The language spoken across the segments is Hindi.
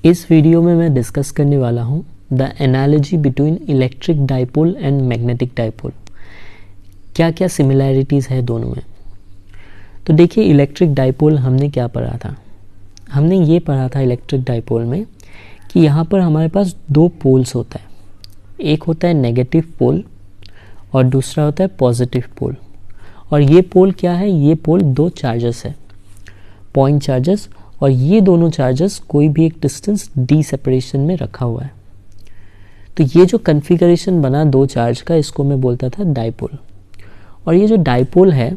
इस वीडियो में मैं डिस्कस करने वाला हूँ the analogy between electric dipole and magnetic dipole. क्या क्या सिमिलैरिटीज़ है दोनों में। तो देखिए, इलेक्ट्रिक डाइपोल हमने क्या पढ़ा था। हमने ये पढ़ा था इलेक्ट्रिक डाइपोल में कि यहाँ पर हमारे पास दो पोल्स होता है। एक होता है नेगेटिव पोल और दूसरा होता है पॉजिटिव पोल। और ये पोल क्या है? ये पोल दो चार्जेस है, पॉइंट चार्जेस, और ये दोनों चार्जेस कोई भी एक डिस्टेंस डी सेपरेशन में रखा हुआ है। तो ये जो कन्फिगरेशन बना दो चार्ज का, इसको मैं बोलता था डाइपोल। और ये जो डाइपोल है,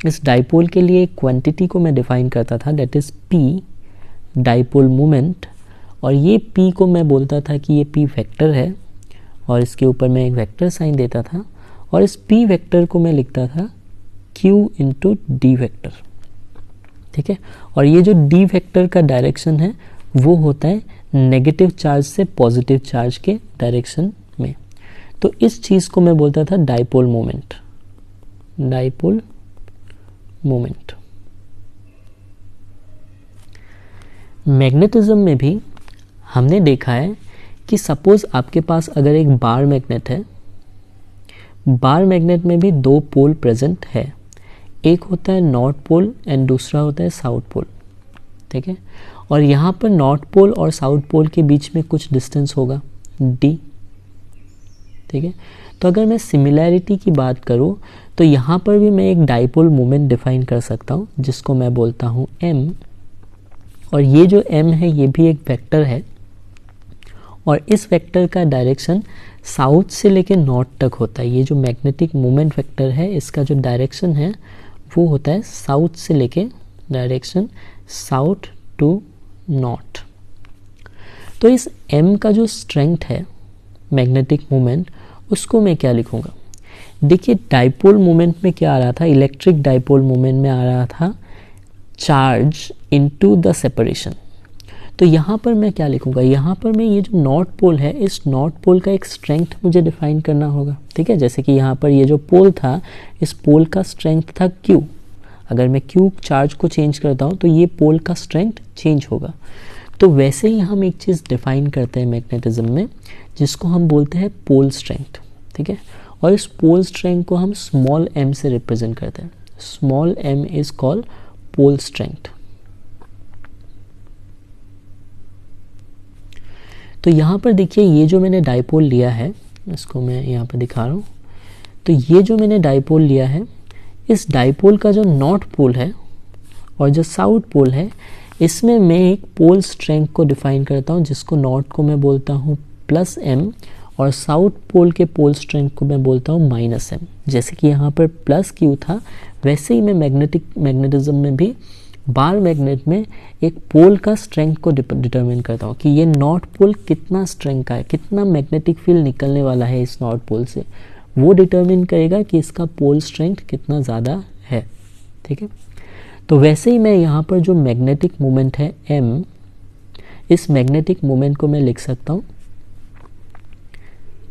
इस डाइपोल के लिए एक क्वांटिटी को मैं डिफाइन करता था, that is P, dipole moment. और ये पी को मैं बोलता था कि ये पी वेक्टर है, और इसके ऊपर मैं एक वेक्टर साइन देता था, और इस पी वेक्टर को मैं लिखता था क्यू इंटू डी वेक्टर। ठीक है। और ये जो डी वेक्टर का डायरेक्शन है वो होता है नेगेटिव चार्ज से पॉजिटिव चार्ज के डायरेक्शन में। तो इस चीज़ को मैं बोलता था dipole moment. Dipole moment. Magnetism में भी हमने देखा है कि सपोज आपके पास अगर एक बार मैग्नेट है, बार मैग्नेट में भी दो पोल प्रेजेंट है। एक होता है नॉर्थ पोल एंड दूसरा होता है साउथ पोल। ठीक है। और यहाँ पर नॉर्थ पोल और साउथ पोल के बीच में कुछ डिस्टेंस होगा d। ठीक है। तो अगर मैं सिमिलैरिटी की बात करूँ तो यहाँ पर भी मैं एक डाइपोल मोमेंट डिफाइन कर सकता हूँ, जिसको मैं बोलता हूँ m। और ये जो m है ये भी एक वेक्टर है, और इस वेक्टर का डायरेक्शन साउथ से लेकर नॉर्थ तक होता है। ये जो मैग्नेटिक मोमेंट वेक्टर है, इसका जो डायरेक्शन है वो होता है साउथ से लेके डायरेक्शन साउथ टू नॉर्थ। तो इस m का जो स्ट्रेंथ है मैग्नेटिक मोमेंट, उसको मैं क्या लिखूंगा? देखिए, डाइपोल मोमेंट में क्या आ रहा था? इलेक्ट्रिक डाइपोल मोमेंट में आ रहा था चार्ज इनटू द सेपरेशन। तो यहाँ पर मैं क्या लिखूंगा? यहाँ पर मैं ये जो नॉर्थ पोल है, इस नॉर्थ पोल का एक स्ट्रेंथ मुझे डिफाइन करना होगा। ठीक है। जैसे कि यहाँ पर ये जो पोल था, इस पोल का स्ट्रेंथ था Q। अगर मैं Q चार्ज को चेंज करता हूँ तो ये पोल का स्ट्रेंथ चेंज होगा। तो वैसे ही हम एक चीज़ डिफाइन करते हैं मैग्नेटिज्म में, जिसको हम बोलते हैं पोल स्ट्रेंथ। ठीक है। और इस पोल स्ट्रेंथ को हम स्मॉल m से रिप्रेजेंट करते हैं। Small m is called pole strength. तो यहाँ पर देखिए, ये जो मैंने डाइपोल लिया है, इसको मैं यहाँ पर दिखा रहा हूँ। तो ये जो मैंने डाइपोल लिया है, इस डाइपोल का जो नॉर्थ पोल है और जो साउथ पोल है, इसमें मैं एक पोल स्ट्रेंथ को डिफाइन करता हूँ, जिसको नॉर्थ को मैं बोलता हूँ प्लस m, और साउथ पोल के पोल स्ट्रेंथ को मैं बोलता हूँ माइनस m। जैसे कि यहाँ पर प्लस Q था, वैसे ही मैं मैग्नेटिज्म में भी बार मैग्नेट में एक पोल का स्ट्रेंथ को डिटरमिन करता हूँ कि ये नॉर्थ पोल कितना स्ट्रेंथ का है, कितना मैग्नेटिक फील्ड निकलने वाला है इस नॉर्थ पोल से, वो डिटरमिन करेगा कि इसका पोल स्ट्रेंथ कितना ज़्यादा है। ठीक है। तो वैसे ही मैं यहाँ पर जो मैग्नेटिक मोमेंट है m, इस मैग्नेटिक मोमेंट को मैं लिख सकता हूँ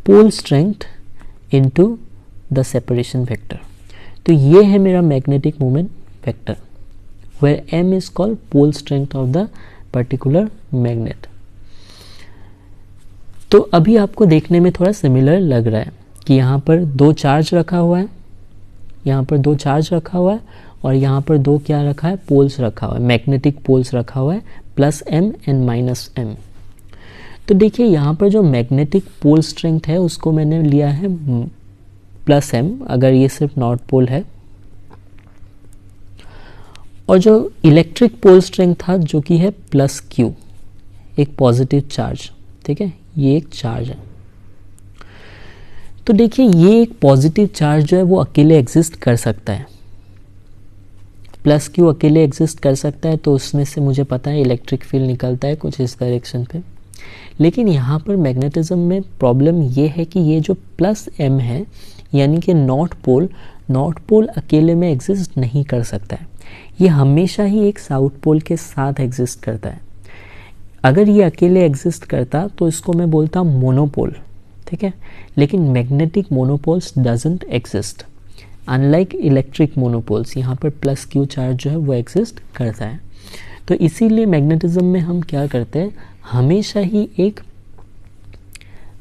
pole strength into the separation vector. तो ये है मेरा magnetic moment vector, where m is called pole strength of the particular magnet। तो अभी आपको देखने में थोड़ा सिमिलर लग रहा है कि यहाँ पर दो चार्ज रखा हुआ है, यहाँ पर दो चार्ज रखा हुआ है, और यहाँ पर दो क्या रखा है? पोल्स रखा हुआ है, मैग्नेटिक पोल्स रखा हुआ है, plus m and minus m। तो देखिए, यहाँ पर जो मैग्नेटिक पोल स्ट्रेंथ है उसको मैंने लिया है प्लस m, अगर ये सिर्फ नॉर्थ पोल है। और जो इलेक्ट्रिक पोल स्ट्रेंथ था, जो कि है प्लस Q, एक पॉजिटिव चार्ज। ठीक है। ये एक चार्ज है। तो देखिए, ये एक पॉजिटिव चार्ज जो है वो अकेले एग्जिस्ट कर सकता है, प्लस Q अकेले एग्जिस्ट कर सकता है। तो उसमें से मुझे पता है इलेक्ट्रिक फील्ड निकलता है कुछ इस डायरेक्शन पे। लेकिन यहाँ पर मैग्नेटिज्म में प्रॉब्लम ये है कि ये जो प्लस m है, यानी कि नॉर्थ पोल अकेले में एग्जिस्ट नहीं कर सकता है। ये हमेशा ही एक साउथ पोल के साथ एग्जिस्ट करता है। अगर ये अकेले एग्जिस्ट करता तो इसको मैं बोलता मोनोपोल। ठीक है। लेकिन magnetic monopoles doesn't exist, unlike electric monopoles. यहाँ पर प्लस Q चार्ज जो है वो एग्जिस्ट करता है। तो इसीलिए मैग्नेटिज्म में हम क्या करते हैं, हमेशा ही एक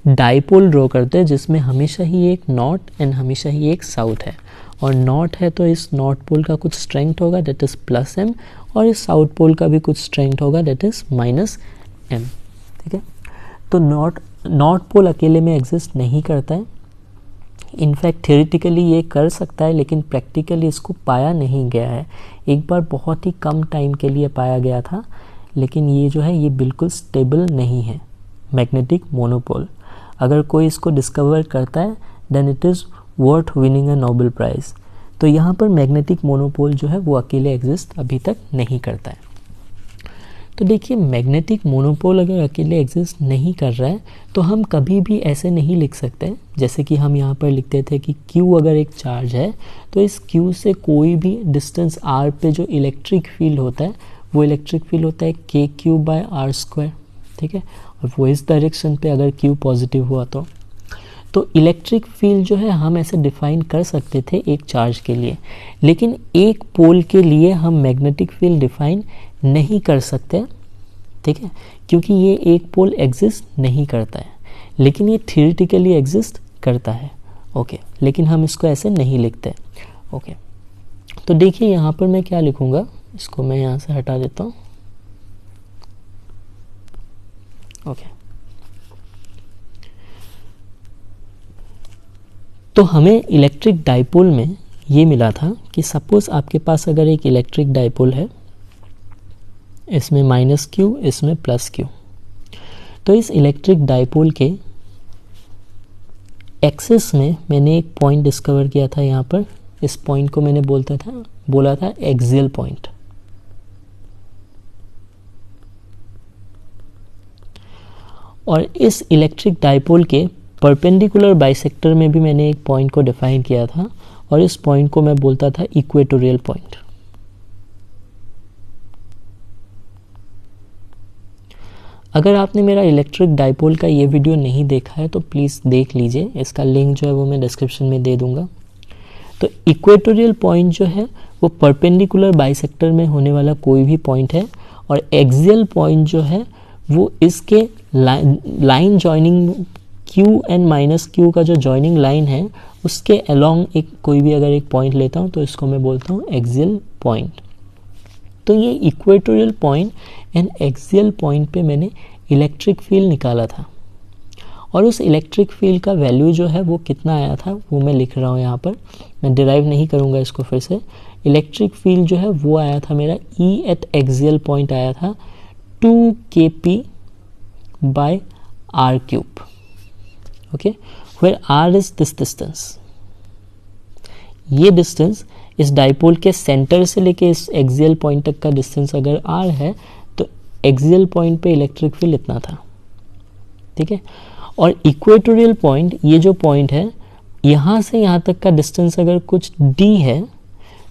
डाइपोल ड्रॉ करते हैं जिसमें हमेशा ही एक नॉर्थ एंड हमेशा ही एक साउथ है, और नॉर्थ है तो इस नॉर्थ पोल का कुछ स्ट्रेंथ होगा दैट इज़ प्लस एम, और इस साउथ पोल का भी कुछ स्ट्रेंथ होगा दैट इज़ माइनस एम। ठीक है, तो नॉर्थ पोल अकेले में एग्जिस्ट नहीं करता है, इनफैक्ट थियोरेटिकली ये कर सकता है लेकिन प्रैक्टिकली इसको पाया नहीं गया है। एक बार बहुत ही कम टाइम के लिए पाया गया था, लेकिन ये जो है ये बिल्कुल स्टेबल नहीं है मैग्नेटिक मोनोपोल। अगर कोई इसको डिस्कवर करता है then it is worth winning a Nobel prize. तो यहाँ पर मैग्नेटिक मोनोपोल जो है वो अकेले एग्जिस्ट अभी तक नहीं करता है। तो देखिए, मैग्नेटिक मोनोपोल अगर अकेले एग्जिस्ट नहीं कर रहा है तो हम कभी भी ऐसे नहीं लिख सकते, जैसे कि हम यहाँ पर लिखते थे कि Q अगर एक चार्ज है तो इस Q से कोई भी डिस्टेंस R पे जो इलेक्ट्रिक फील्ड होता है वो इलेक्ट्रिक फील्ड होता है KQ/R²। ठीक है, और वो इस डायरेक्शन पे अगर Q पॉजिटिव हुआ तो इलेक्ट्रिक फील्ड जो है हम ऐसे डिफाइन कर सकते थे एक चार्ज के लिए, लेकिन एक पोल के लिए हम मैग्नेटिक फील्ड डिफाइन नहीं कर सकते। ठीक है, क्योंकि ये एक पोल एग्जिस्ट नहीं करता है, लेकिन ये थियोरेटिकली एग्जिस्ट करता है। ओके, लेकिन हम इसको ऐसे नहीं लिखते। ओके, तो देखिए यहाँ पर मैं क्या लिखूँगा, इसको मैं यहाँ से हटा देता हूँ। ओके, तो हमें इलेक्ट्रिक डाइपोल में ये मिला था कि सपोज आपके पास अगर एक इलेक्ट्रिक डाइपोल है, इसमें -Q इसमें +Q, तो इस इलेक्ट्रिक डाइपोल के एक्सिस में मैंने एक पॉइंट डिस्कवर किया था। यहाँ पर इस पॉइंट को मैंने बोला था एक्सियल पॉइंट। और इस इलेक्ट्रिक डाइपोल के परपेंडिकुलर बाइसेक्टर में भी मैंने एक पॉइंट को डिफाइन किया था, और इस पॉइंट को मैं बोलता था इक्वेटोरियल पॉइंट। अगर आपने मेरा इलेक्ट्रिक डाइपोल का ये वीडियो नहीं देखा है तो प्लीज़ देख लीजिए, इसका लिंक जो है वो मैं डिस्क्रिप्शन में दे दूंगा। तो इक्वेटोरियल पॉइंट जो है वो परपेंडिकुलर बाइसेक्टर में होने वाला कोई भी पॉइंट है, और एक्सियल पॉइंट जो है वो इसके line joining Q and -Q का जो जॉइनिंग लाइन है उसके अलोंग एक कोई भी अगर एक पॉइंट लेता हूँ तो इसको मैं बोलता हूँ एक्सियल पॉइंट। तो ये equatorial point and axial point पे मैंने इलेक्ट्रिक फील्ड निकाला था, और उस इलेक्ट्रिक फील्ड का वैल्यू जो है वो कितना आया था वो मैं लिख रहा हूँ यहाँ पर, मैं डिराइव नहीं करूँगा इसको फिर से। इलेक्ट्रिक फील्ड जो है वो आया था मेरा E एट एक्सियल पॉइंट आया था 2kp/r³। Okay, where r is this distance। ये डिस्टेंस इस डाइपोल के सेंटर से लेके इस एक्सियल पॉइंट तक का डिस्टेंस अगर r है तो एक्सियल पॉइंट पे इलेक्ट्रिक फील्ड इतना था। ठीक है, और इक्वेटोरियल पॉइंट, ये जो पॉइंट है यहाँ से यहाँ तक का डिस्टेंस अगर कुछ d है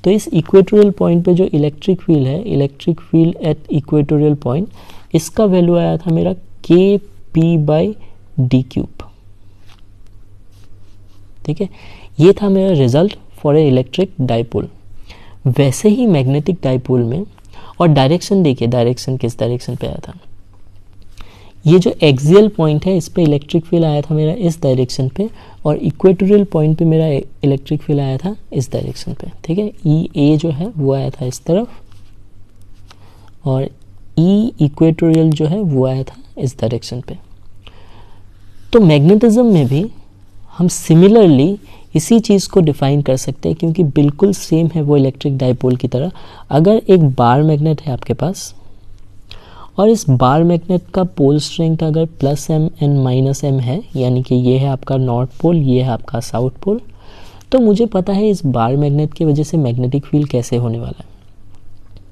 तो इस इक्वेटोरियल पॉइंट पे जो इलेक्ट्रिक फील्ड है, electric field at equatorial point, इसका वैल्यू आया था मेरा kp/d³। ठीक है, ये था मेरा result for a electric dipole. वैसे ही मैग्नेटिक डाइपोल में, और डायरेक्शन देखिए, डायरेक्शन किस डायरेक्शन पे आया था, ये जो एक्सियल पॉइंट है इस पे इलेक्ट्रिक फील्ड आया था मेरा इस डायरेक्शन पे, और इक्वेटोरियल पॉइंट पे मेरा इलेक्ट्रिक फील्ड आया था इस डायरेक्शन पे। ठीक है, EA जो है वो आया था इस तरफ, और E इक्वेटोरियल जो है वो आया था इस डायरेक्शन पे। तो मैग्नेटिज्म में भी हम सिमिलरली इसी चीज़ को डिफाइन कर सकते हैं, क्योंकि बिल्कुल सेम है वो इलेक्ट्रिक डाइपोल की तरह। अगर एक बार मैग्नेट है आपके पास, और इस बार मैग्नेट का पोल स्ट्रेंथ अगर +m एंड -m है, यानी कि ये है आपका नॉर्थ पोल, ये है आपका साउथ पोल, तो मुझे पता है इस बार मैग्नेट की वजह से मैग्नेटिक फील्ड कैसे होने वाला है।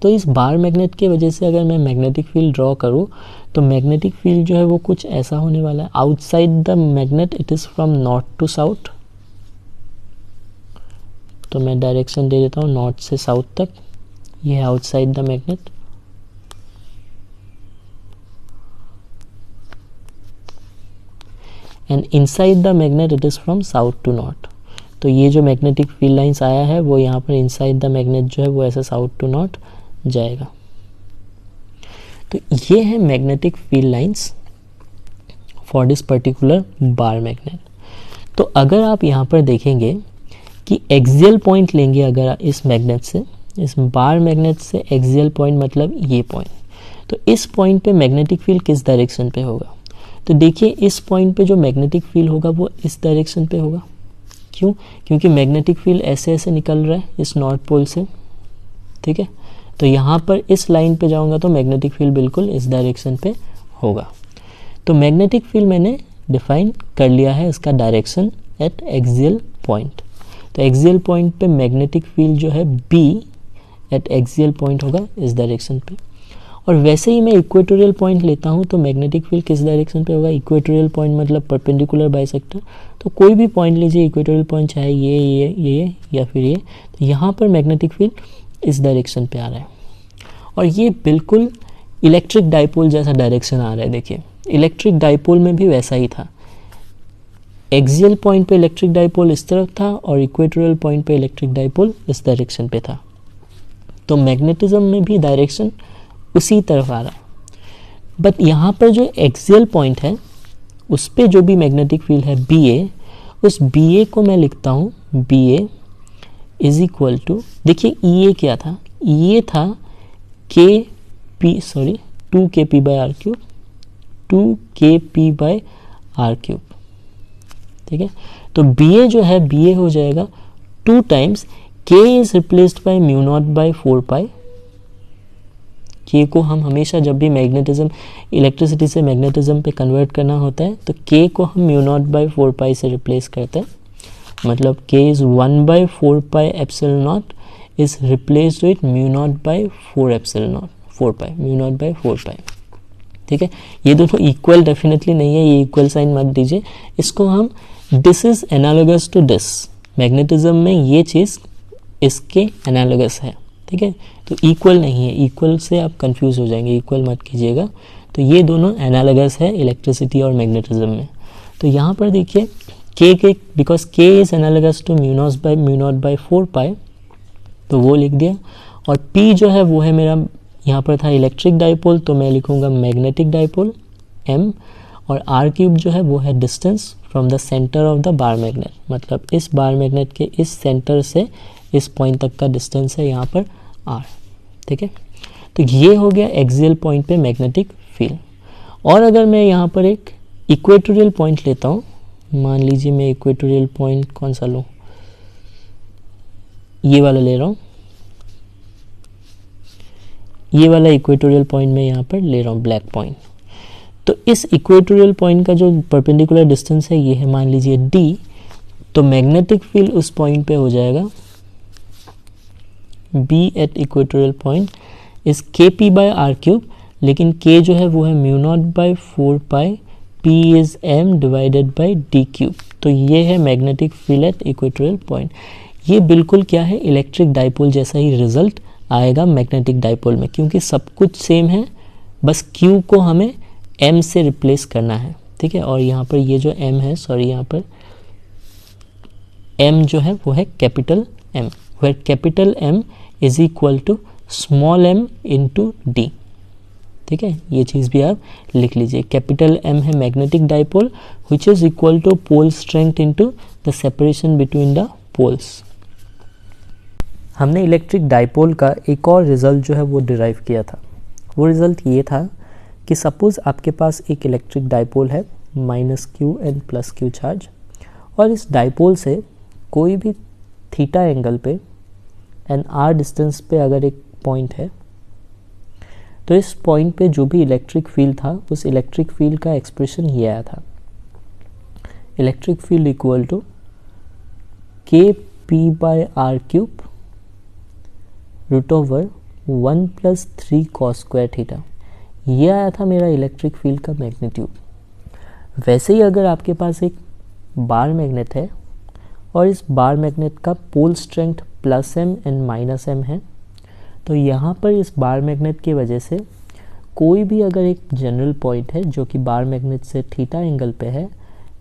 तो इस बार मैग्नेट की वजह से अगर मैं मैग्नेटिक फील्ड ड्रॉ करूँ तो मैग्नेटिक फील्ड जो है वो कुछ ऐसा होने वाला है। Outside the magnet it is from north to south, तो मैं डायरेक्शन दे देता हूँ नॉर्थ से साउथ तक, ये है outside the magnet. And inside the magnet it is from south to north. तो ये जो मैग्नेटिक फील्ड लाइंस आया है वो यहाँ पर इनसाइड द मैग्नेट जो है वो ऐसे साउथ टू नॉर्थ जाएगा। तो ये है magnetic field lines for this particular bar magnet. तो अगर आप यहाँ पर देखेंगे कि एक्सियल पॉइंट लेंगे अगर इस मैग्नेट से, इस बार मैग्नेट से एक्सियल पॉइंट मतलब ये पॉइंट, तो इस पॉइंट पे मैग्नेटिक फील्ड किस डायरेक्शन पे होगा? तो देखिए इस पॉइंट पे जो मैग्नेटिक फील्ड होगा वो इस डायरेक्शन पे होगा। क्यों? क्योंकि मैग्नेटिक फील्ड ऐसे ऐसे निकल रहा है इस नॉर्थ पोल से, ठीक है। तो यहाँ पर इस लाइन पे जाऊँगा तो मैग्नेटिक फील्ड बिल्कुल इस डायरेक्शन पे होगा। तो मैग्नेटिक फील्ड मैंने डिफाइन कर लिया है इसका डायरेक्शन एट एक्सियल पॉइंट। तो एक्सियल पॉइंट पे मैग्नेटिक फील्ड जो है बी एट एक्सियल पॉइंट होगा इस डायरेक्शन पे। और वैसे ही मैं इक्वेटोरियल पॉइंट लेता हूँ तो मैग्नेटिक फील्ड किस डायरेक्शन पे होगा? इक्वेटोरियल पॉइंट मतलब परपेंडिकुलर बाइसेक्टर। तो कोई भी पॉइंट लीजिए इक्वेटोरियल पॉइंट, चाहे ये या फिर ये, तो यहाँ पर मैग्नेटिक फील्ड इस डायरेक्शन पे आ रहा है। और ये बिल्कुल इलेक्ट्रिक डाइपोल जैसा डायरेक्शन आ रहा है। देखिए इलेक्ट्रिक डाइपोल में भी वैसा ही था, एक्सियल पॉइंट पे इलेक्ट्रिक डाइपोल इस तरफ था और इक्वेटोरियल पॉइंट पे इलेक्ट्रिक डाइपोल इस डायरेक्शन पे था। तो मैग्नेटिज्म में भी डायरेक्शन उसी तरफ आ रहा है। बट यहाँ पर जो एक्सियल पॉइंट है उस पे जो भी मैग्नेटिक फील्ड है बी ए, उस बी ए को मैं लिखता हूँ B A is equal to, देखिए ई ए क्या था? ई ए था K P, sorry 2kp by R cube, 2kp by R cube, ठीक है। तो बी ए जो है बी ए हो जाएगा 2 times K is replaced by mu naught by 4 pi. K को हम हमेशा जब भी मैग्नेटिज्म, इलेक्ट्रिसिटी से मैग्नेटिज्म पे कन्वर्ट करना होता है तो के को हम म्यू नॉट बाय 4 पाई से रिप्लेस करते हैं। मतलब K is 1 by 4 pi epsilon naught is replaced with mu naught by 4 epsilon naught 4 pi, mu naught by 4 pi, ठीक है। ये दोनों इक्वल डेफिनेटली नहीं है, ये इक्वल साइन मत दीजिए। इसको हम this is analogous to this, magnetism में ये चीज़ इसके एनालोगस है, ठीक है। तो इक्वल नहीं है, इक्वल से आप कंफ्यूज हो जाएंगे, इक्वल मत कीजिएगा। तो ये दोनों एनालोगस है इलेक्ट्रिसिटी और मैग्नेटिज्म में। तो यहाँ पर देखिए के because K is analogous to mu naught by 4 pi, तो वो लिख दिया। और पी जो है वो है मेरा, यहाँ पर था इलेक्ट्रिक डाइपोल तो मैं लिखूंगा मैग्नेटिक डाइपोल एम, और आर क्यूब जो है वो है distance from the centre of the bar magnet, मतलब इस बार मैग्नेट के इस सेंटर से इस पॉइंट तक का डिस्टेंस है यहाँ पर आर, ठीक है। तो ये हो गया एक्सियल पॉइंट पे मैग्नेटिक फील्ड। और अगर मैं यहाँ पर एक इक्वेटोरियल पॉइंट लेता हूँ, मान लीजिए मैं इक्वेटोरियल पॉइंट कौन सा लूँ, ये वाला ले रहा हूँ, ये वाला इक्वेटोरियल पॉइंट में यहाँ पर ले रहा हूँ ब्लैक पॉइंट। तो इस इक्वेटोरियल पॉइंट का जो परपेंडिकुलर डिस्टेंस है ये है मान लीजिए डी, तो मैग्नेटिक फील्ड उस पॉइंट पे हो जाएगा B at equatorial point is K P by R cube, लेकिन के जो है वो है mu naught by 4 pi, P is M divided by D cube. तो ये है magnetic field at equatorial point. ये बिल्कुल क्या है, इलेक्ट्रिक डाइपोल जैसा ही रिजल्ट आएगा मैग्नेटिक डाइपोल में, क्योंकि सब कुछ सेम है, बस क्यू को हमें एम से रिप्लेस करना है, ठीक है। और यहाँ पर ये जो एम है, सॉरी यहाँ पर एम जो है वो है capital M, where capital M is equal to small M into D, ठीक है। ये चीज़ भी आप लिख लीजिए। कैपिटल एम है magnetic dipole which is equal to pole strength into the separation between the poles. हमने इलेक्ट्रिक डाइपोल का एक और रिजल्ट जो है वो डिराइव किया था। वो रिजल्ट ये था कि सपोज़ आपके पास एक इलेक्ट्रिक डाइपोल है minus Q and plus Q charge, और इस डाइपोल से कोई भी थीटा एंगल पे एंड आर डिस्टेंस पे अगर एक पॉइंट है, तो इस पॉइंट पे जो भी इलेक्ट्रिक फील्ड था उस इलेक्ट्रिक फील्ड का एक्सप्रेशन ये आया था, electric field equal to K P by R cube root over 1 + 3 cos square theta. ये आया था मेरा इलेक्ट्रिक फील्ड का मैग्नीट्यूड। वैसे ही अगर आपके पास एक बार मैग्नेट है और इस बार मैग्नेट का pole strength +m and -m है, तो यहाँ पर इस बार मैग्नेट की वजह से कोई भी अगर एक जनरल पॉइंट है जो कि बार मैग्नेट से थीटा एंगल पे है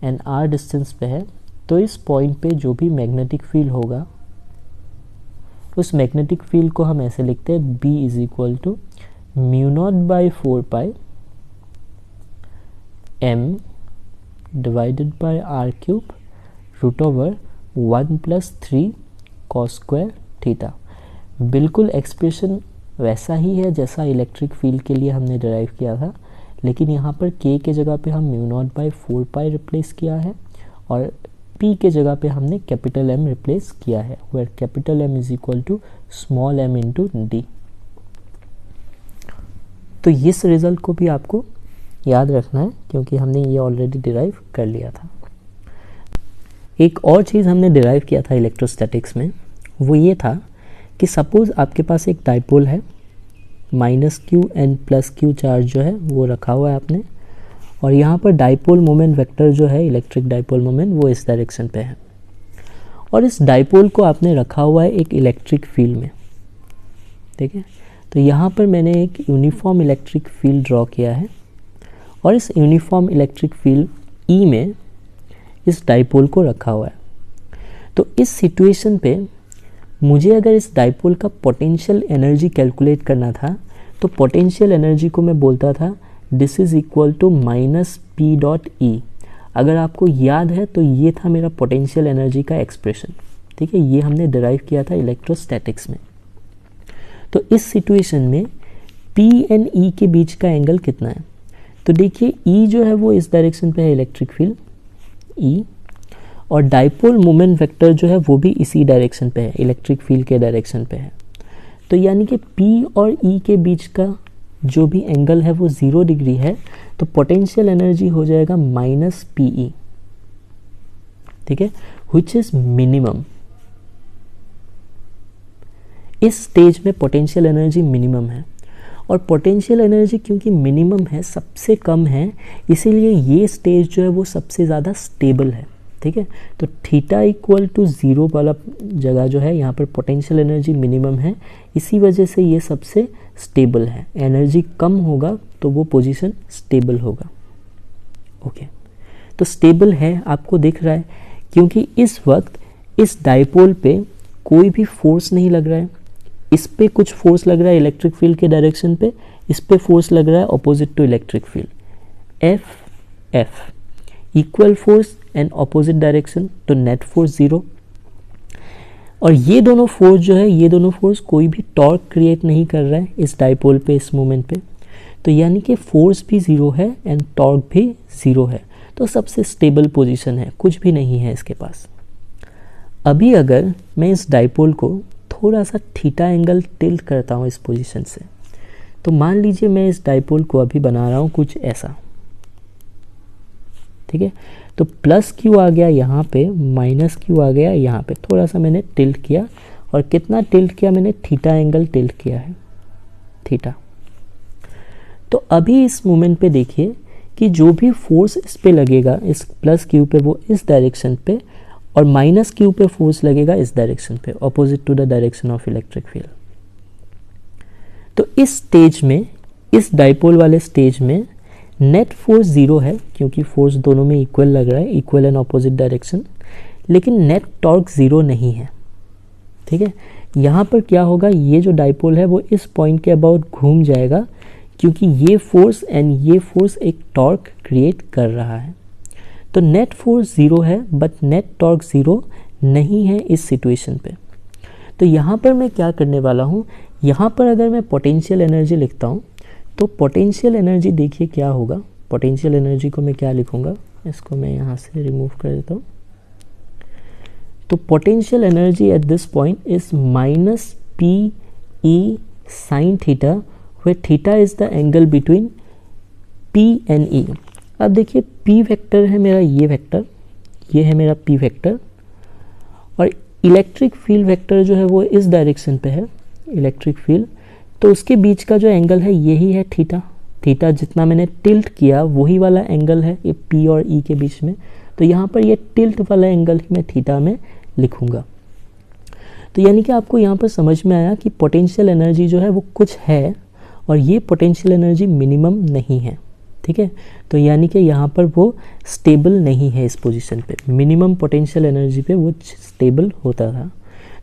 एंड आर डिस्टेंस पे है, तो इस पॉइंट पे जो भी मैग्नेटिक फील्ड होगा उस मैग्नेटिक फील्ड को हम ऐसे लिखते हैं B = mu naught by 4 pi m divided by R cube root over 1 plus 3 cos square theta. बिल्कुल एक्सप्रेशन वैसा ही है जैसा इलेक्ट्रिक फील्ड के लिए हमने डिराइव किया था, लेकिन यहाँ पर k के जगह पे हम mu naught by 4 pi replace किया है और p के जगह पे हमने कैपिटल M रिप्लेस किया है, where capital M is equal to small m into D. तो इस रिजल्ट को भी आपको याद रखना है क्योंकि हमने ये ऑलरेडी डिराइव कर लिया था। एक और चीज़ हमने डिराइव किया था इलेक्ट्रोस्टैटिक्स में, वो ये था कि सपोज़ आपके पास एक डाइपोल है, minus Q and plus Q charge जो है वो रखा हुआ है आपने, और यहाँ पर डाइपोल मोमेंट वेक्टर जो है इलेक्ट्रिक डाइपोल मोमेंट वो इस डायरेक्शन पे है, और इस डाइपोल को आपने रखा हुआ है एक इलेक्ट्रिक फील्ड में। ठीक है, तो यहाँ पर मैंने एक यूनिफॉर्म इलेक्ट्रिक फील्ड ड्रॉ किया है और इस यूनिफॉर्म इलेक्ट्रिक फील्ड ई में इस डाइपोल को रखा हुआ है। तो इस सिचुएशन पे मुझे अगर इस डाइपोल का पोटेंशियल एनर्जी कैलकुलेट करना था तो पोटेंशियल एनर्जी को मैं बोलता था this is equal to minus P dot E. अगर आपको याद है तो ये था मेरा पोटेंशियल एनर्जी का एक्सप्रेशन। ठीक है, ये हमने डिराइव किया था इलेक्ट्रोस्टैटिक्स में। तो इस सिचुएशन में पी एंड ई के बीच का एंगल कितना है, तो देखिए ई जो है वो इस डायरेक्शन पे है इलेक्ट्रिक फील्ड ई, और डाइपोल मोमेंट वेक्टर जो है वो भी इसी डायरेक्शन पे है, इलेक्ट्रिक फील्ड के डायरेक्शन पे है। तो यानी कि P और E के बीच का जो भी एंगल है वो 0 डिग्री है, तो पोटेंशियल एनर्जी हो जाएगा माइनस PE। ठीक है, व्हिच इज मिनिमम। इस स्टेज में पोटेंशियल एनर्जी मिनिमम है, और पोटेंशियल एनर्जी क्योंकि मिनिमम है, सबसे कम है, इसीलिए ये स्टेज जो है वो सबसे ज़्यादा स्टेबल है। ठीक है, तो थीटा इक्वल टू 0 वाला जगह जो है यहाँ पर पोटेंशियल एनर्जी मिनिमम है, इसी वजह से ये सबसे स्टेबल है। एनर्जी कम होगा तो वो पोजीशन स्टेबल होगा। ओके, तो स्टेबल है आपको दिख रहा है क्योंकि इस वक्त इस डाइपोल पे कोई भी फोर्स नहीं लग रहा है। इस पे कुछ फोर्स लग रहा है इलेक्ट्रिक फील्ड के डायरेक्शन पे, इस पे फोर्स लग रहा है opposite to electric field, F equal force and opposite direction, तो नेट फोर्स 0। और ये दोनों फोर्स जो है, ये दोनों फोर्स कोई भी टॉर्क क्रिएट नहीं कर रहा है इस डाइपोल पे, इस मोमेंट पे, तो यानी कि फोर्स भी 0 है एंड टॉर्क भी 0 है। तो सबसे स्टेबल पोजीशन है, कुछ भी नहीं है इसके पास। अभी अगर मैं इस डाइपोल को थोड़ा सा थीटा एंगल टिल्ट करता हूँ इस पोजीशन से, तो मान लीजिए मैं इस डाइपोल को अभी बना रहा हूँ कुछ ऐसा। ठीक है, तो प्लस क्यू आ गया यहाँ पे, माइनस क्यू आ गया यहाँ पे, थोड़ा सा मैंने टिल्ट किया, और कितना टिल्ट किया मैंने, थीटा एंगल टिल्ट किया है, थीटा। तो अभी इस मोमेंट पे देखिए कि जो भी फोर्स इस पे लगेगा, इस प्लस क्यू पे, वो इस डायरेक्शन पे, और माइनस क्यू पे फोर्स लगेगा इस डायरेक्शन पे, opposite to the direction of electric field. तो इस स्टेज में, इस डाइपोल वाले स्टेज में नेट फोर्स 0 है क्योंकि फोर्स दोनों में इक्वल लग रहा है, इक्वल एंड ऑपोजिट डायरेक्शन, लेकिन नेट टॉर्क 0 नहीं है। ठीक है, यहाँ पर क्या होगा, ये जो डाइपोल है वो इस पॉइंट के अबाउट घूम जाएगा क्योंकि ये फोर्स एंड ये फोर्स एक टॉर्क क्रिएट कर रहा है। तो नेट फोर्स 0 है बट नेट टॉर्क 0 नहीं है इस सिचुएशन पे। तो यहाँ पर मैं क्या करने वाला हूँ, यहाँ पर अगर मैं पोटेंशियल एनर्जी लिखता हूँ तो पोटेंशियल एनर्जी देखिए क्या होगा। पोटेंशियल एनर्जी को मैं क्या लिखूँगा, इसको मैं यहाँ से रिमूव कर देता हूँ। तो potential energy at this point is minus P E sine theta, where theta is the angle between P and E. अब देखिए पी वेक्टर है मेरा ये वेक्टर, ये है मेरा पी वेक्टर, और इलेक्ट्रिक फील्ड वेक्टर जो है वो इस डायरेक्शन पे है, इलेक्ट्रिक फील्ड, तो उसके बीच का जो एंगल है यही है थीटा। थीटा जितना मैंने टिल्ट किया वही वाला एंगल है ये पी और ई के बीच में, तो यहाँ पर ये टिल्ट वाला एंगल ही मैं थीटा में लिखूँगा। तो यानी कि आपको यहाँ पर समझ में आया कि पोटेंशियल एनर्जी जो है वो कुछ है और ये पोटेंशियल एनर्जी मिनिमम नहीं है। ठीक है, तो यानी कि यहाँ पर वो स्टेबल नहीं है इस पोजीशन पे, मिनिमम पोटेंशियल एनर्जी पे वो स्टेबल होता था।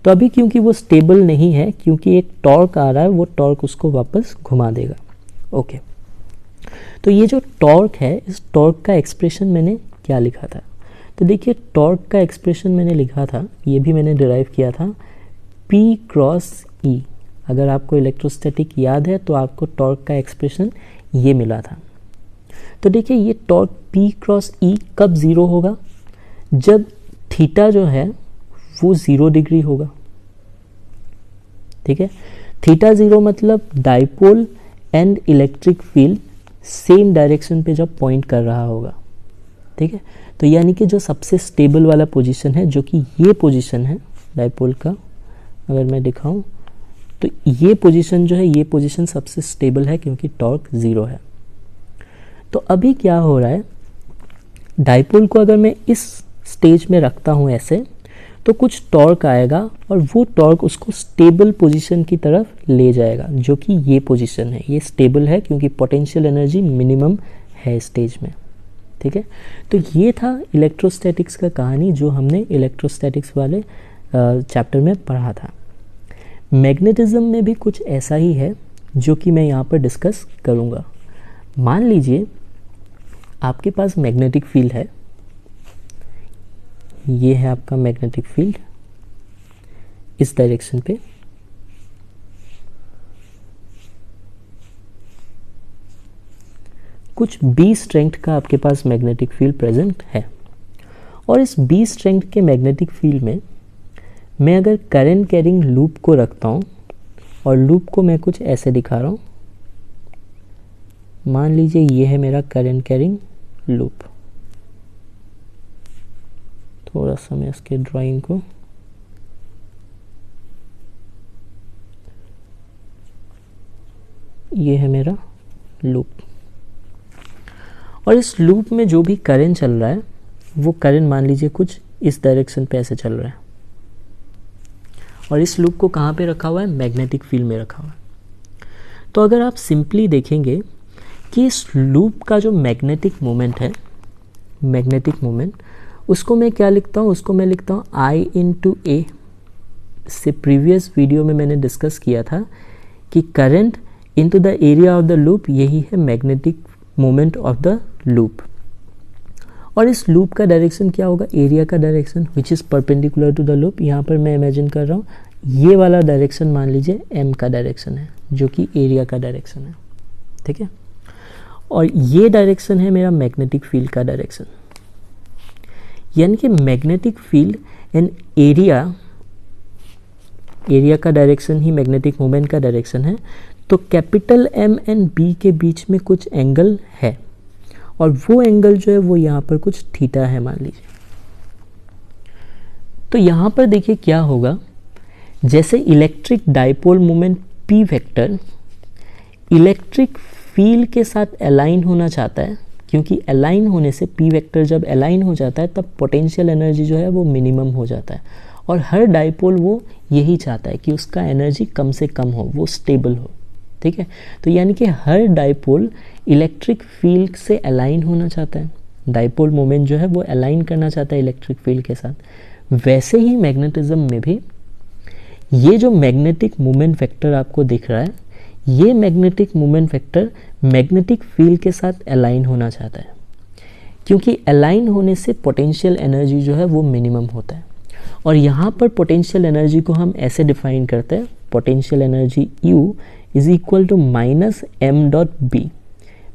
तो अभी क्योंकि वो स्टेबल नहीं है, क्योंकि एक टॉर्क आ रहा है, वो टॉर्क उसको वापस घुमा देगा। ओके, तो ये जो टॉर्क है, इस टॉर्क का एक्सप्रेशन मैंने क्या लिखा था? तो देखिए, टॉर्क का एक्सप्रेशन मैंने लिखा था, ये भी मैंने डिराइव किया था, P क्रॉस E। अगर आपको इलेक्ट्रोस्टैटिक याद है तो आपको टॉर्क का एक्सप्रेशन ये मिला था। तो देखिए, ये टॉर्क P क्रॉस E कब ज़ीरो होगा? जब थीटा जो है वो 0 डिग्री होगा। ठीक है, थीटा 0 मतलब dipole and electric field same direction पे जब पॉइंट कर रहा होगा। ठीक है, तो यानी कि जो सबसे स्टेबल वाला पोजीशन है, जो कि ये पोजीशन है डाइपोल का, अगर मैं दिखाऊं तो ये पोजीशन जो है, ये पोजीशन सबसे स्टेबल है क्योंकि टॉर्क 0 है। तो अभी क्या हो रहा है, डाइपोल को अगर मैं इस स्टेज में रखता हूं ऐसे, तो कुछ टॉर्क आएगा और वो टॉर्क उसको स्टेबल पोजीशन की तरफ ले जाएगा, जो कि ये पोजीशन है। ये स्टेबल है क्योंकि पोटेंशियल एनर्जी मिनिमम है स्टेज में। ठीक है, तो ये था इलेक्ट्रोस्टैटिक्स का कहानी, जो हमने इलेक्ट्रोस्टैटिक्स वाले चैप्टर में पढ़ा था। मैग्नेटिज्म में भी कुछ ऐसा ही है, जो कि मैं यहाँ पर डिस्कस करूँगा। मान लीजिए आपके पास मैग्नेटिक फील्ड है, ये है आपका मैग्नेटिक फील्ड इस डायरेक्शन पे, कुछ B स्ट्रेंथ का आपके पास मैग्नेटिक फील्ड प्रेजेंट है, और इस B स्ट्रेंथ के मैग्नेटिक फील्ड में मैं अगर करंट कैरिंग लूप को रखता हूँ, और लूप को मैं कुछ ऐसे दिखा रहा हूँ, मान लीजिए ये है मेरा करंट कैरिंग लूप। थोड़ा सा मैं इसके ड्राइंग को, ये है मेरा लूप, और इस लूप में जो भी करंट चल रहा है, वो करंट मान लीजिए कुछ इस डायरेक्शन पे ऐसे चल रहा है, और इस लूप को कहाँ पे रखा हुआ है? मैग्नेटिक फील्ड में रखा हुआ है। तो अगर आप सिंपली देखेंगे कि इस लूप का जो मैग्नेटिक मोमेंट है, मैग्नेटिक मोमेंट, उसको मैं क्या लिखता हूँ? उसको मैं लिखता हूँ I/A। इससे प्रीवियस वीडियो में मैंने डिस्कस किया था कि current into the area of the loop, यही है magnetic moment of the loop. और इस लूप का डायरेक्शन क्या होगा? एरिया का direction, which is perpendicular to the loop. यहाँ पर मैं इमेजिन कर रहा हूँ, ये वाला डायरेक्शन मान लीजिए M का डायरेक्शन है, जो कि एरिया का डायरेक्शन है। ठीक है, और ये डायरेक्शन है मेरा मैग्नेटिक फील्ड का डायरेक्शन। यानी कि मैग्नेटिक फील्ड एंड एरिया का डायरेक्शन ही मैग्नेटिक मोमेंट का डायरेक्शन है। तो कैपिटल M एंड B के बीच में कुछ एंगल है, और वो एंगल जो है वो यहाँ पर कुछ थीटा है मान लीजिए। तो यहाँ पर देखिए क्या होगा, जैसे electric dipole moment P vector electric field के साथ अलाइन होना चाहता है, क्योंकि अलाइन होने से P वेक्टर जब अलाइन हो जाता है तब पोटेंशियल एनर्जी जो है वो मिनिमम हो जाता है, और हर डाइपोल वो यही चाहता है कि उसका एनर्जी कम से कम हो, वो स्टेबल हो। ठीक है, तो यानी कि हर डाइपोल इलेक्ट्रिक फील्ड से अलाइन होना चाहता है, डाइपोल मोमेंट जो है वो अलाइन करना चाहता है इलेक्ट्रिक फील्ड के साथ। वैसे ही मैग्नेटिज्म में भी ये जो मैग्नेटिक मोमेंट वेक्टर आपको दिख रहा है, ये magnetic moment vector magnetic field के साथ अलाइन होना चाहता है, क्योंकि अलाइन होने से पोटेंशियल एनर्जी जो है वो मिनिमम होता है। और यहाँ पर पोटेंशियल एनर्जी को हम ऐसे डिफाइन करते हैं, potential energy U is equal to -m.b।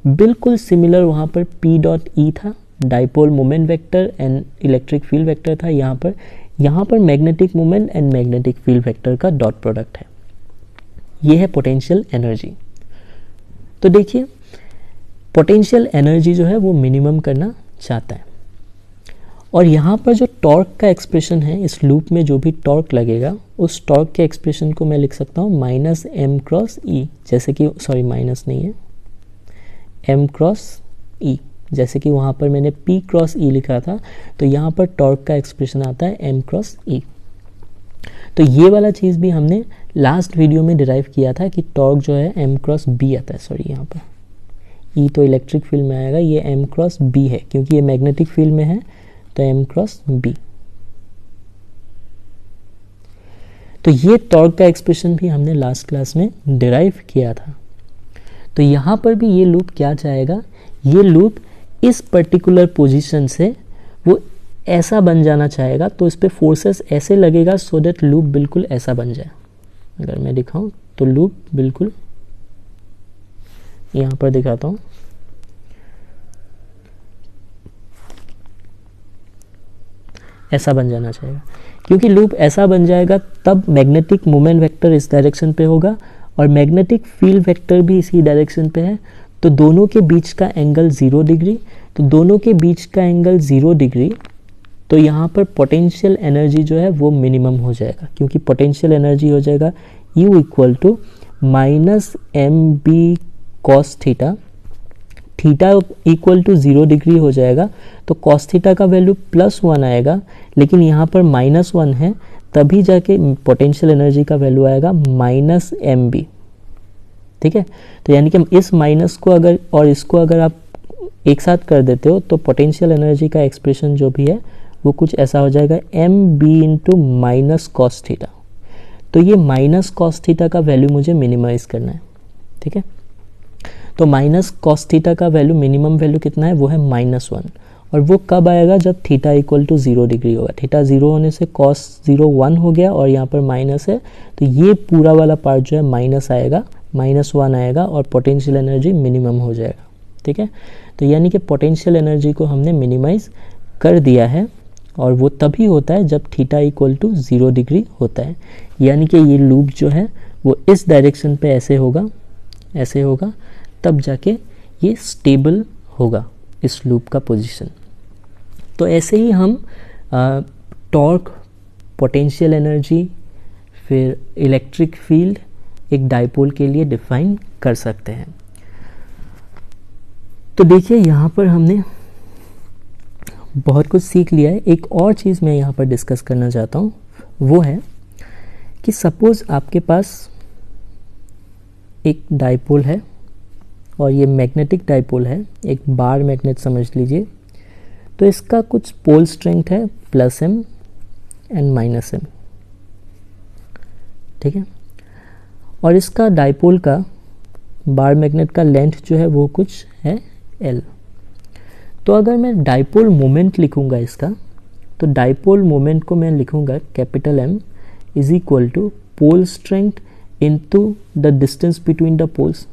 बिल्कुल सिमिलर वहाँ पर P.E था, dipole moment vector and electric field vector था। यहाँ पर magnetic moment and magnetic field vector का डॉट प्रोडक्ट है। ये है पोटेंशियल एनर्जी। तो देखिए, पोटेंशियल एनर्जी जो है वो मिनिमम करना चाहता है, और यहाँ पर जो टॉर्क का एक्सप्रेशन है, इस लूप में जो भी टॉर्क लगेगा, उस टॉर्क के एक्सप्रेशन को मैं लिख सकता हूँ -m×e, जैसे कि सॉरी माइनस नहीं है, m×e, जैसे कि वहाँ पर मैंने p×e लिखा था, तो यहाँ पर टॉर्क का एक्सप्रेशन आता है m×e। तो ये वाला चीज़ भी हमने लास्ट वीडियो में डिराइव किया था कि टॉर्क जो है m×b आता है, सॉरी यहाँ पर e तो इलेक्ट्रिक फील्ड में आएगा, ये m×b है क्योंकि ये मैग्नेटिक फील्ड में है, तो m×b। तो ये टॉर्क का एक्सप्रेशन भी हमने लास्ट क्लास में डिराइव किया था। तो यहाँ पर भी ये लूप क्या चाहेगा, ये लूप इस पर्टिकुलर पोजीशन से वो ऐसा बन जाना चाहेगा, तो इस पर फोर्सेस ऐसे लगेगा सो दैट लूप बिल्कुल ऐसा बन जाए। अगर मैं दिखाऊं तो लूप बिल्कुल यहाँ पर दिखाता हूँ, ऐसा बन जाना चाहिए। क्योंकि लूप ऐसा बन जाएगा तब मैग्नेटिक मोमेंट वेक्टर इस डायरेक्शन पे होगा और मैग्नेटिक फील्ड वेक्टर भी इसी डायरेक्शन पे है, तो दोनों के बीच का एंगल 0 डिग्री, तो दोनों के बीच का एंगल 0 डिग्री, तो यहाँ पर पोटेंशियल एनर्जी जो है वो मिनिमम हो जाएगा, क्योंकि पोटेंशियल एनर्जी हो जाएगा U equal to minus M B cos theta, theta equal to 0 degree हो जाएगा, तो कॉस थीटा का वैल्यू +1 आएगा, लेकिन यहाँ पर -1 है, तभी जाके पोटेंशियल एनर्जी का वैल्यू आएगा -mb। ठीक है, तो यानी कि इस माइनस को अगर और इसको अगर आप एक साथ कर देते हो तो पोटेंशियल एनर्जी का एक्सप्रेशन जो भी है वो कुछ ऐसा हो जाएगा mb into minus cos theta. तो ये माइनस कॉस थीटा का वैल्यू मुझे मिनिमाइज करना है। ठीक है, तो माइनस कॉस थीटा का वैल्यू मिनिमम वैल्यू कितना है, वो है -1, और वो कब आएगा, जब थीटा इक्वल टू 0 डिग्री होगा। थीटा 0 होने से कॉस 0 1 हो गया और यहाँ पर माइनस है, तो ये पूरा वाला पार्ट जो है माइनस आएगा, -1 आएगा और पोटेंशियल एनर्जी मिनिमम हो जाएगा। ठीक है, तो यानी कि पोटेंशियल एनर्जी को हमने मिनिमाइज कर दिया है, और वो तभी होता है जब थीटा इक्वल टू 0 डिग्री होता है। यानी कि ये लूप जो है वो इस डायरेक्शन पे ऐसे होगा, ऐसे होगा, तब जाके ये स्टेबल होगा इस लूप का पोजीशन। तो ऐसे ही हम टॉर्क, पोटेंशियल एनर्जी, फिर इलेक्ट्रिक फील्ड एक डाइपोल के लिए डिफाइन कर सकते हैं। तो देखिए यहाँ पर हमने बहुत कुछ सीख लिया है। एक और चीज़ मैं यहाँ पर डिस्कस करना चाहता हूँ, वो है कि सपोज़ आपके पास एक डाइपोल है और ये मैग्नेटिक डाइपोल है, एक बार मैग्नेट समझ लीजिए। तो इसका कुछ पोल स्ट्रेंथ है +m एंड -m। ठीक है, और इसका डाइपोल का, बार मैग्नेट का लेंथ जो है वो कुछ है L। तो अगर मैं डाइपोल मोमेंट लिखूंगा इसका, तो डाइपोल मोमेंट को मैं लिखूंगा M is equal to pole strength into the distance between the poles.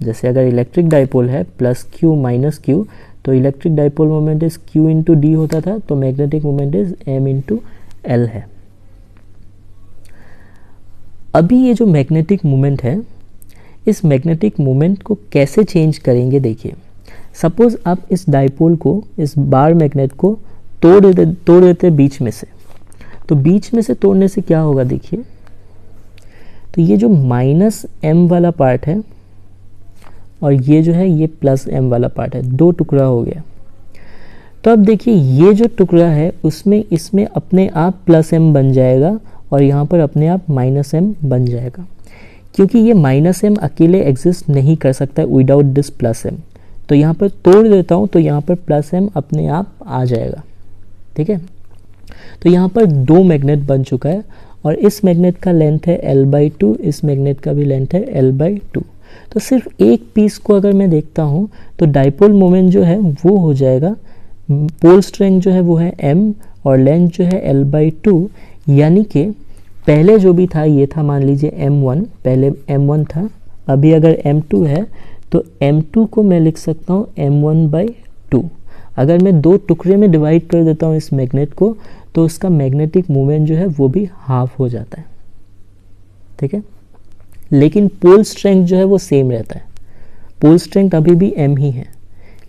जैसे अगर इलेक्ट्रिक डाइपोल है +q -q, तो electric dipole moment is q into D होता था, तो magnetic moment is m into L है। अभी ये जो मैग्नेटिक मोमेंट है, इस मैग्नेटिक मोमेंट को कैसे चेंज करेंगे, देखिए। सपोज आप इस डाइपोल को, इस बार मैग्नेट को तोड़ देते बीच में से, तो बीच में से तोड़ने से क्या होगा, देखिए। तो ये जो -m वाला पार्ट है और ये जो है ये +m वाला पार्ट है, दो टुकड़ा हो गया। तो अब देखिए ये जो टुकड़ा है उसमें, इसमें अपने आप +m बन जाएगा और यहाँ पर अपने आप -m बन जाएगा, क्योंकि ये -m अकेले एग्जिस्ट नहीं कर सकता विदाउट दिस +m। तो यहाँ पर तोड़ देता हूँ तो यहाँ पर +m अपने आप आ जाएगा। ठीक है, तो यहाँ पर दो मैग्नेट बन चुका है और इस मैग्नेट का लेंथ है L/2, इस मैग्नेट का भी लेंथ है L/2। तो सिर्फ एक पीस को अगर मैं देखता हूँ तो डाइपोल मोमेंट जो है वो हो जाएगा, पोल स्ट्रेंथ जो है वो है m और लेंथ जो है L/2। यानी कि पहले जो भी था ये था, मान लीजिए m1, पहले m1 था, अभी अगर m2 है तो m2 को मैं लिख सकता हूँ m1/2। अगर मैं दो टुकड़े में डिवाइड कर देता हूँ इस मैग्नेट को, तो उसका मैग्नेटिक मोमेंट जो है वो भी हाफ हो जाता है। ठीक है, लेकिन पोल स्ट्रेंथ जो है वो सेम रहता है, पोल स्ट्रेंथ अभी भी m ही है,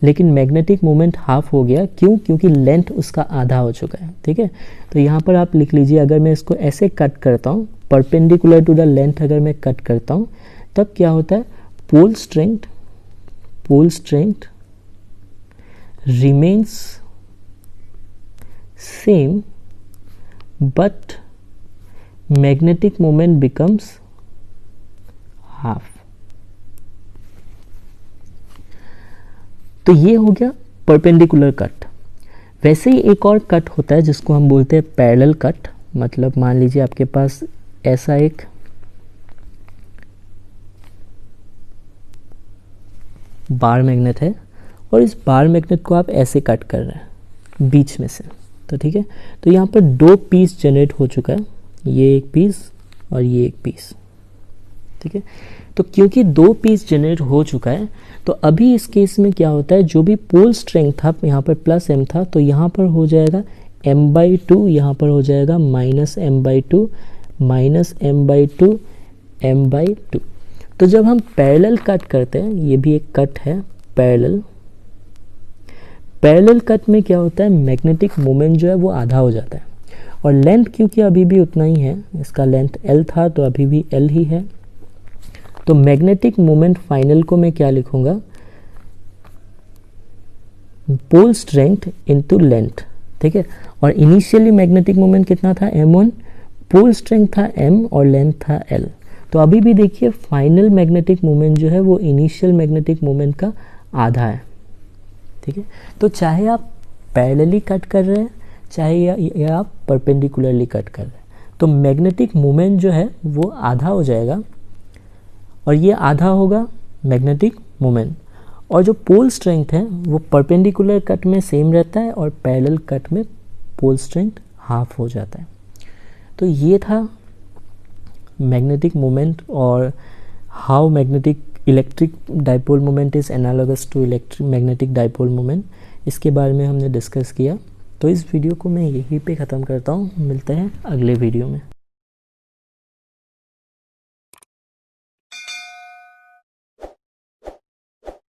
लेकिन मैग्नेटिक मोमेंट हाफ हो गया। क्यों? क्योंकि लेंथ उसका आधा हो चुका है। ठीक है, तो यहाँ पर आप लिख लीजिए, अगर मैं इसको ऐसे कट करता हूँ, परपेंडिकुलर टू द लेंथ अगर मैं कट करता हूँ, तब क्या होता है, pole strength remains same but magnetic moment becomes half। तो ये हो गया परपेंडिकुलर कट। वैसे ही एक और कट होता है जिसको हम बोलते हैं पैरेलल कट। मतलब मान लीजिए आपके पास ऐसा एक बार मैग्नेट है और इस बार मैग्नेट को आप ऐसे कट कर रहे हैं बीच में से, तो ठीक है। तो यहाँ पर 2 पीस जनरेट हो चुका है, ये एक पीस और ये एक पीस, ठीक है। तो क्योंकि 2 पीस जनरेट हो चुका है तो अभी इस केस में क्या होता है, जो भी पोल स्ट्रेंथ था यहाँ पर प्लस m था, तो यहाँ पर हो जाएगा m/2, यहाँ पर हो जाएगा -m/2 माइनस m/2 m/2। तो जब हम पैरेलल कट करते हैं, ये भी एक कट है पैरेलल कट में क्या होता है, मैग्नेटिक मोमेंट जो है वो आधा हो जाता है और लेंथ क्योंकि अभी भी उतना ही है, इसका लेंथ L था तो अभी भी L ही है। तो मैग्नेटिक मोमेंट फाइनल को मैं क्या लिखूंगा, पोल स्ट्रेंथ इनटू लेंथ, ठीक है। और इनिशियली मैग्नेटिक मोमेंट कितना था, m1, पोल स्ट्रेंथ था m और लेंथ था L। तो अभी भी देखिए फाइनल मैग्नेटिक मोमेंट जो है वो इनिशियल मैग्नेटिक मोमेंट का आधा है, ठीक है। तो चाहे आप पैरेलली कट कर रहे हैं चाहे या आप परपेंडिकुलरली कट कर रहे हैं, तो मैग्नेटिक मोमेंट जो है वो आधा हो जाएगा और ये आधा होगा मैग्नेटिक मोमेंट। और जो पोल स्ट्रेंथ है वो परपेंडिकुलर कट में सेम रहता है और पैरेलल कट में पोल स्ट्रेंथ हाफ हो जाता है। तो ये था मैग्नेटिक मोमेंट और how magnetic electric dipole moment is analogous to electric magnetic dipole moment, इसके बारे में हमने डिस्कस किया। तो इस वीडियो को मैं यहीं पे ख़त्म करता हूँ, मिलते हैं अगले वीडियो में।